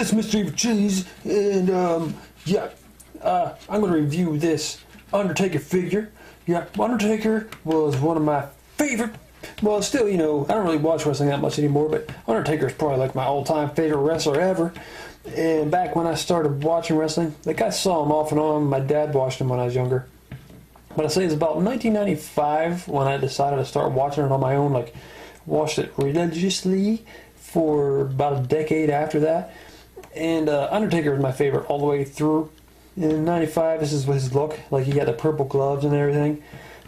It's Mr. Evilcheese, and yeah, I'm gonna review this Undertaker figure. Yeah, Undertaker was one of my favorite. Well, still, you know, I don't really watch wrestling that much anymore, but Undertaker is probably like my all-time favorite wrestler ever. And back when I started watching wrestling, like I saw him off and on. My dad watched him when I was younger. But I say it's about 1995 when I decided to start watching it on my own. Like, watched it religiously for about a decade after that. And Undertaker was my favorite all the way through. In 95, this is his look. Like, he had the purple gloves and everything.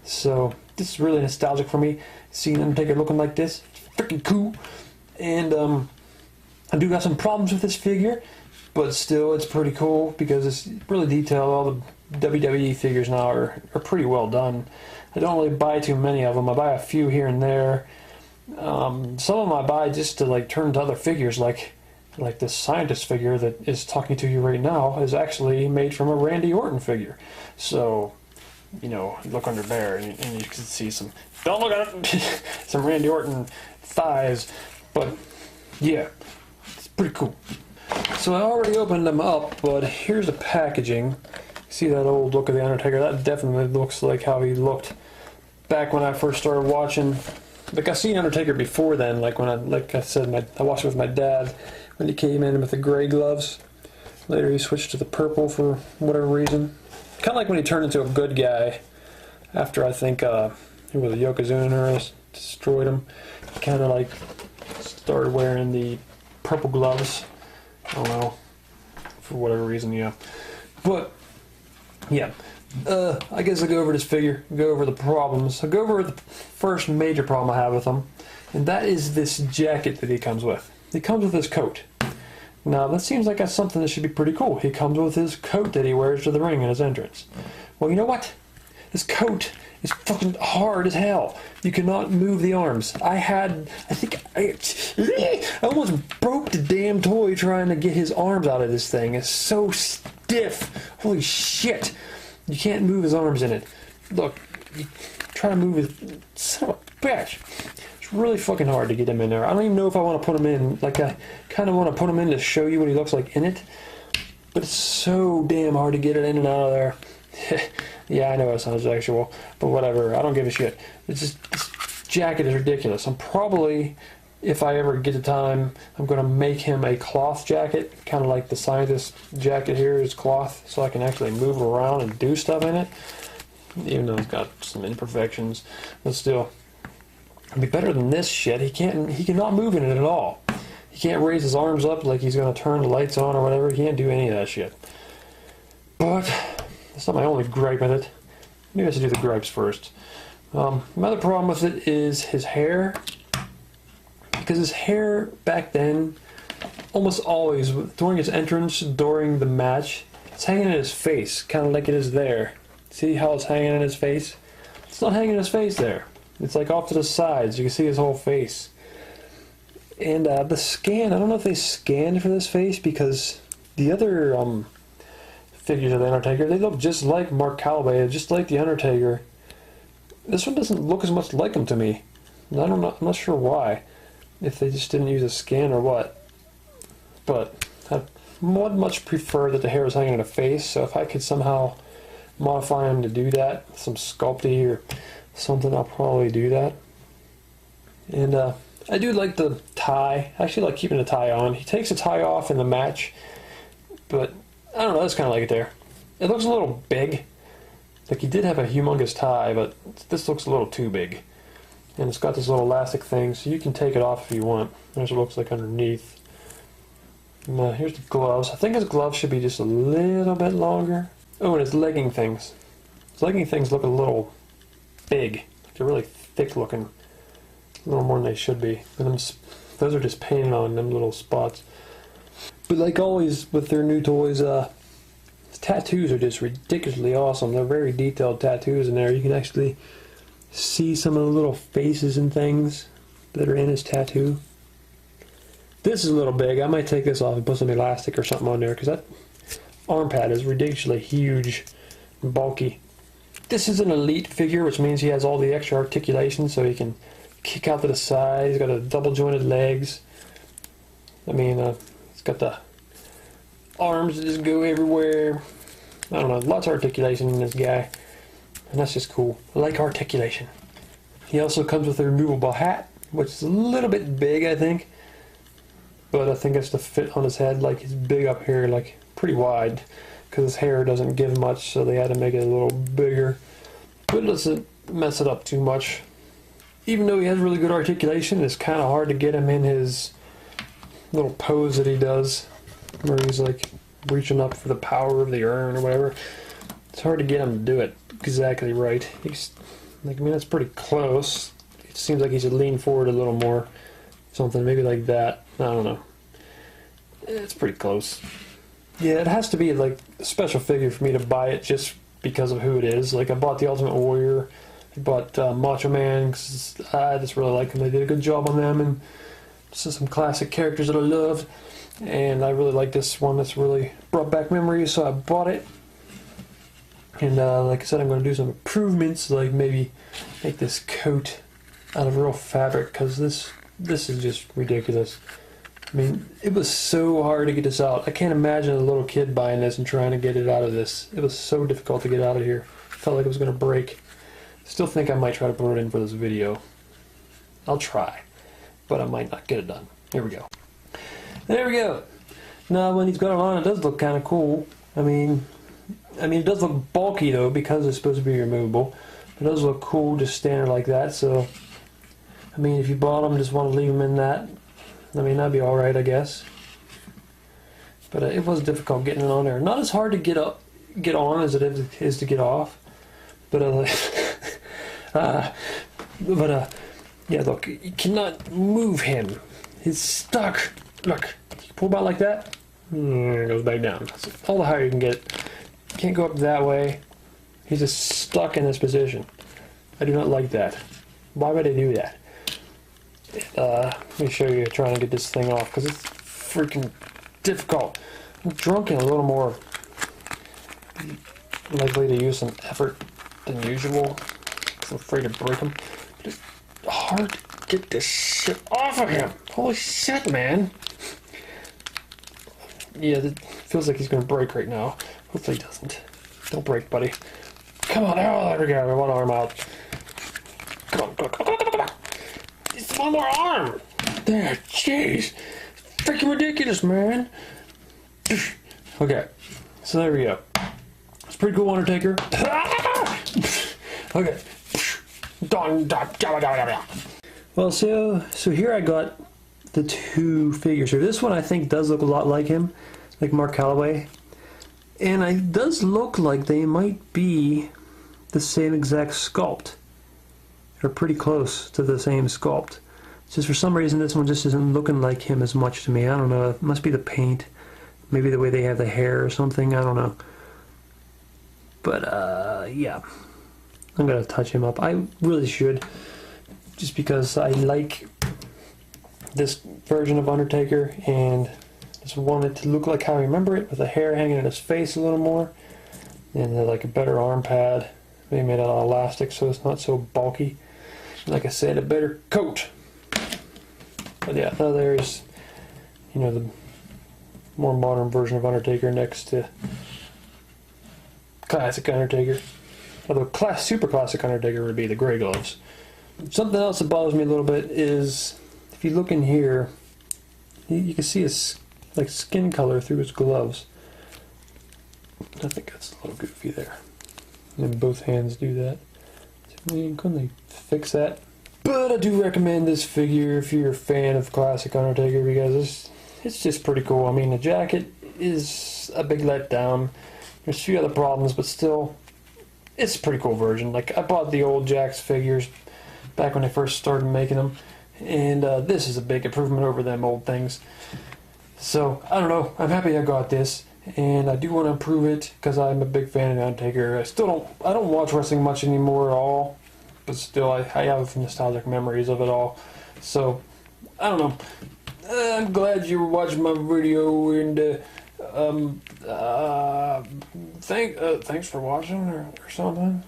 So, this is really nostalgic for me. Seeing Undertaker looking like this. It's freaking cool. And I do got some problems with this figure. But still, it's pretty cool because it's really detailed. All the WWE figures now are pretty well done. I don't really buy too many of them. I buy a few here and there. Some of them I buy just to like turn to other figures, like this scientist figure that is talking to you right now is actually made from a Randy Orton figure. So, you know, look under there and you can see some, don't look at it, some Randy Orton thighs. But yeah, it's pretty cool. So I already opened them up, but here's the packaging. See that old look of the Undertaker? That definitely looks like how he looked back when I first started watching. Like, I've seen Undertaker before then, like I said, I watched it with my dad when he came in with the gray gloves. Later he switched to the purple for whatever reason. Kind of like when he turned into a good guy after, I think, it was a Yokozuna destroyed him. He kind of like started wearing the purple gloves. I don't know, for whatever reason, yeah. But, yeah. I guess I'll go over this figure, go over the problems. I'll go over the first major problem I have with him, and that is this jacket that he comes with. He comes with his coat. Now, that seems like that's something that should be pretty cool. He comes with his coat that he wears to the ring in his entrance. Well, you know what? This coat is fucking hard as hell. You cannot move the arms. I almost broke the damn toy trying to get his arms out of this thing. It's so stiff. Holy shit. You can't move his arms in it. Look, you try to move his... Son of a bitch. It's really fucking hard to get him in there. I don't even know if I want to put him in. Like, I kind of want to put him in to show you what he looks like in it. But it's so damn hard to get it in and out of there. Yeah, I know it sounds sexual, but whatever. I don't give a shit. It's just... This jacket is ridiculous. I'm probably... If I ever get the time, I'm going to make him a cloth jacket, kind of like the scientist jacket here is cloth, so I can actually move around and do stuff in it, even though it's got some imperfections, but still, it'd be better than this shit. He cannot move in it at all. He can't raise his arms up like he's going to turn the lights on or whatever. He can't do any of that shit. But that's not my only gripe with it. Maybe I should do the gripes first. My other problem with it is his hair. Because his hair back then, almost always, during his entrance, during the match, it's hanging in his face, kind of like it is there. See how it's hanging in his face? It's not hanging in his face there. It's like off to the sides. You can see his whole face. And the scan, I don't know if they scanned for this face, because the other figures of the Undertaker, they look just like Mark Calaway, just like the Undertaker. This one doesn't look as much like him to me. I'm not sure why. If they just didn't use a scan or what. But I would much prefer that the hair was hanging in the face, so if I could somehow modify him to do that, some sculpty or something, I'll probably do that. And I do like the tie. I actually like keeping the tie on. He takes the tie off in the match, but I don't know, I just kind of like it there. It looks a little big. Like, he did have a humongous tie, but this looks a little too big. And it's got this little elastic thing, so you can take it off if you want. There's what it looks like underneath. And, here's the gloves. I think his gloves should be just a little bit longer. Oh, and his legging things. His legging things look a little big. They're really thick looking. A little more than they should be. And those are just painted on them little spots. But like always with their new toys, his tattoos are just ridiculously awesome. They're very detailed tattoos in there. You can actually see some of the little faces and things that are in his tattoo. This is a little big. I might take this off and put some elastic or something on there, because that arm pad is ridiculously huge and bulky. This is an Elite figure, which means he has all the extra articulation, so he can kick out to the side. He's got a double jointed legs. I mean, it's got the arms just go everywhere. I don't know, lots of articulation in this guy. And that's just cool. I like articulation. He also comes with a removable hat, which is a little bit big, I think. But I think that's to fit on his head. Like, he's big up here, like, pretty wide. Because his hair doesn't give much, so they had to make it a little bigger. But it doesn't mess it up too much. Even though he has really good articulation, it's kind of hard to get him in his little pose that he does. Where he's, like, reaching up for the power of the urn or whatever. It's hard to get him to do it exactly right. He's, like, I mean, that's pretty close. It seems like he should lean forward a little more. Something maybe like that. I don't know. It's pretty close. Yeah, it has to be like a special figure for me to buy it just because of who it is. Like, I bought the Ultimate Warrior. I bought Macho Man because I just really like them. They did a good job on them, and this is some classic characters that I loved. And I really like this one. That's really brought back memories, so I bought it. And like I said, I'm going to do some improvements, like maybe make this coat out of real fabric, because this is just ridiculous. I mean, it was so hard to get this out. I can't imagine a little kid buying this and trying to get it out of this. It was so difficult to get out of here. Felt like it was going to break. Still think I might try to put it in for this video. I'll try, but I might not get it done. Here we go. There we go. Now, when he's got it on, it does look kind of cool. I mean, it does look bulky though, because it's supposed to be removable. It does look cool just standing like that. So, I mean, if you bought them, just want to leave them in that, I mean, that'd be all right, I guess. But it was difficult getting it on there. Not as hard to get on as it is to get off. But yeah, look, you cannot move him. He's stuck. Look, you pull him out like that, it goes back down. That's all the higher you can get. You can't go up that way. He's just stuck in this position. I do not like that. Why would I do that? Let me show you trying to get this thing off, because it's freaking difficult. I'm drunk and a little more likely to use some effort than usual. I'm afraid to break them. But it's hard to get this shit off of him. Holy shit, man. Yeah, it feels like he's going to break right now. Hopefully he doesn't. Don't break, buddy. Come on, oh, there we go. One arm out. Come on, come on. Just one more arm. There, jeez. Freaking ridiculous, man. Okay, so there we go. It's pretty cool, Undertaker. Okay. Well, so here I got the two figures here. This one I think does look a lot like him, like Mark Calloway. And it does look like they might be the same exact sculpt. They're pretty close to the same sculpt. It's just for some reason this one just isn't looking like him as much to me. I don't know. It must be the paint. Maybe the way they have the hair or something. I don't know. But, yeah. I'm going to touch him up. I really should. Just because I like this version of Undertaker and just want it to look like how I remember it, with the hair hanging in his face a little more. And like a better arm pad. Maybe made out of elastic so it's not so bulky. And like I said, a better coat. But yeah, now there's, you know, the more modern version of Undertaker next to classic Undertaker. Although super classic Undertaker would be the gray gloves. Something else that bothers me a little bit is, if you look in here, you can see his like skin color through his gloves. I think that's a little goofy there. And both hands do that. I mean, couldn't they fix that? But I do recommend this figure if you're a fan of classic Undertaker, because it's just pretty cool. I mean, the jacket is a big letdown. There's a few other problems, but still, it's a pretty cool version. Like, I bought the old Jakks figures back when they first started making them, and this is a big improvement over them old things. So, I don't know. I'm happy I got this, and I do want to improve it because I'm a big fan of Undertaker. I don't watch wrestling much anymore at all, but still, I have nostalgic memories of it all. So, I don't know. I'm glad you were watching my video, and thanks for watching or something.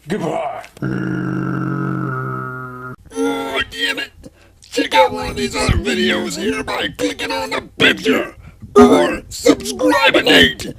Goodbye. Oh, damn it! Check out one of these other videos here by clicking on the picture. Subscribe-inate!